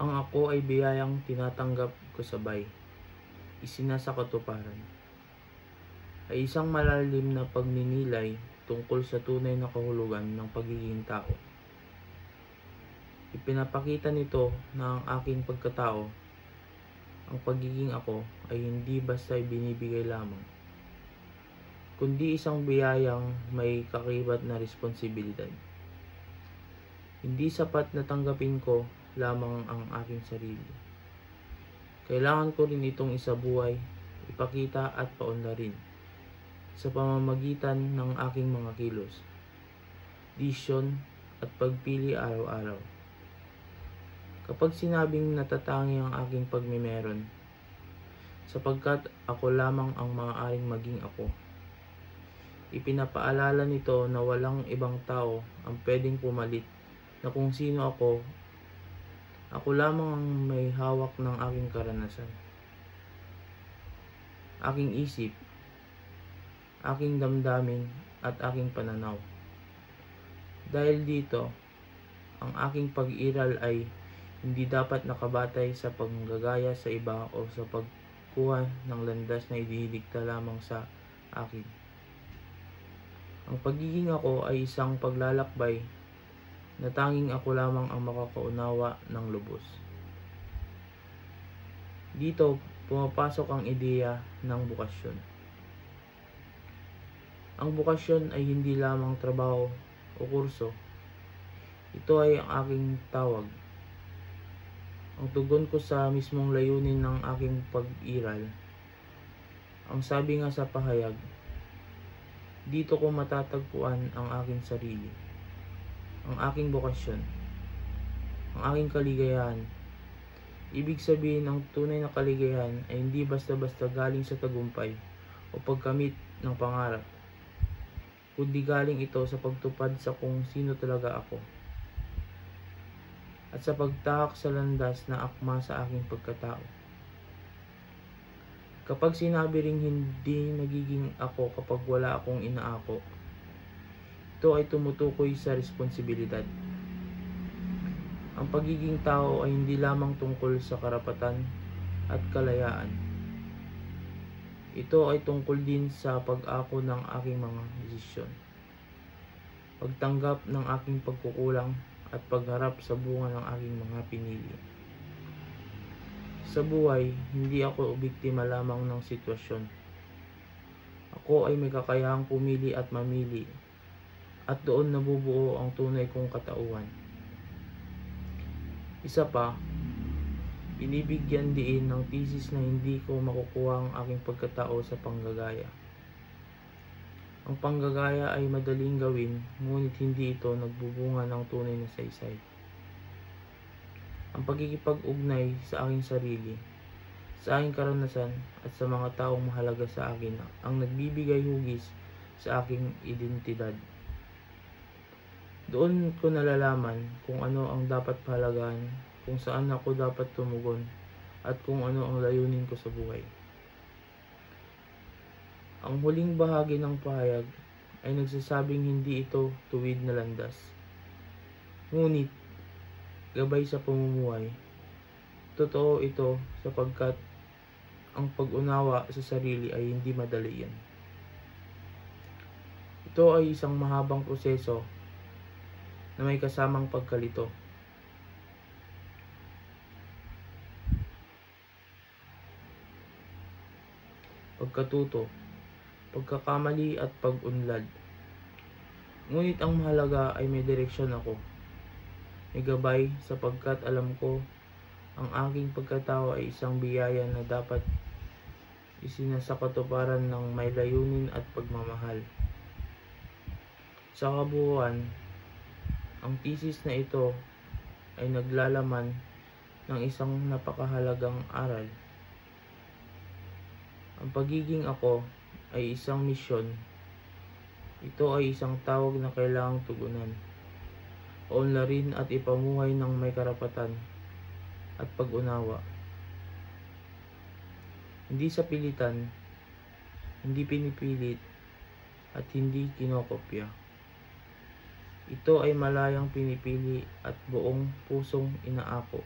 Ang ako ay biyayang tinatanggap ko sabay, isinasakatuparan, ay isang malalim na pagninilay tungkol sa tunay na kahulugan ng pagiging tao. Ipinapakita nito na ang aking pagkatao, ang pagiging ako, ay hindi basta ibinibigay lamang, kundi isang biyayang may kakibat na responsibilidad. Hindi sapat na tanggapin ko lamang ang aking sarili. Kailangan ko rin itong isabuhay, ipakita at paunlarin sa pamamagitan ng aking mga kilos, desisyon at pagpili araw-araw. Kapag sinabing natatangi ang aking pagmemeron, sapagkat ako lamang ang maaaring maging ako, ipinapaalala nito na walang ibang tao ang pwedeng pumalit na kung sino ako. Ako lamang ang may hawak ng aking karanasan, aking isip, aking damdamin at aking pananaw. Dahil dito, ang aking pag-iral ay hindi dapat nakabatay sa panggagaya sa iba o sa pagkuha ng landas na idinidikta lamang sa akin. Ang pagiging ako ay isang paglalakbay na tanging ako lamang ang makakaunawa ng lubos. Dito, pumapasok ang ideya ng bukasyon. Ang bukasyon ay hindi lamang trabaho o kurso. Ito ay ang aking tawag. Ang tugon ko sa mismong layunin ng aking pag-iral. Ang sabi nga sa pahayag, dito ko matatagpuan ang aking sarili, ang aking bukasyon, ang aking kaligayahan. Ibig sabihin, ang tunay na kaligayahan ay hindi basta-basta galing sa tagumpay o pagkamit ng pangarap, kundi galing ito sa pagtupad sa kung sino talaga ako at sa pagtahak sa landas na akma sa aking pagkatao. Kapag sinabi ring hindi nagiging ako kapag wala akong inaako, ito ay tumutukoy sa responsibilidad. Ang pagiging tao ay hindi lamang tungkol sa karapatan at kalayaan. Ito ay tungkol din sa pag-ako ng aking mga desisyon, pagtanggap ng aking pagkukulang at pagharap sa bunga ng aking mga pinili. Sa buhay, hindi ako biktima lamang ng sitwasyon. Ako ay may kakayahang pumili at mamili, at doon nabubuo ang tunay kong katauhan. Isa pa, binibigyan diin ng thesis na hindi ko makukuha ang aking pagkatao sa panggagaya. Ang panggagaya ay madaling gawin, ngunit hindi ito nagbubunga ng tunay na saysay. Ang pagkikipag-ugnay sa aking sarili, sa aking karanasan at sa mga taong mahalaga sa akin ang nagbibigay hugis sa aking identidad. Doon ko nalalaman kung ano ang dapat pahalagahan, kung saan ako dapat tumugon, at kung ano ang layunin ko sa buhay. Ang huling bahagi ng pahayag ay nagsasabing hindi ito tuwid na landas, ngunit gabay sa pamumuhay. Totoo ito sapagkat ang pag-unawa sa sarili ay hindi madali yan. Ito ay isang mahabang proseso na may kasamang pagkalito. Pagkatuto, pagkakamali at pag-unlad. Ngunit ang mahalaga ay may direksyon ako. May gabay sapagkat alam ko ang aking pagkatao ay isang biyaya na dapat isinasakatuparan ng may layunin at pagmamahal. Sa kabuuan, ang thesis na ito ay naglalaman ng isang napakahalagang aral. Ang pagiging ako ay isang misyon. Ito ay isang tawag na kailangang tugunan, paunlarin at ipamuhay ng may karapatan at pag-unawa. Hindi sa pilitan, hindi pinipilit, at hindi kinokopya. Ito ay malayang pinipili at buong pusong inaako.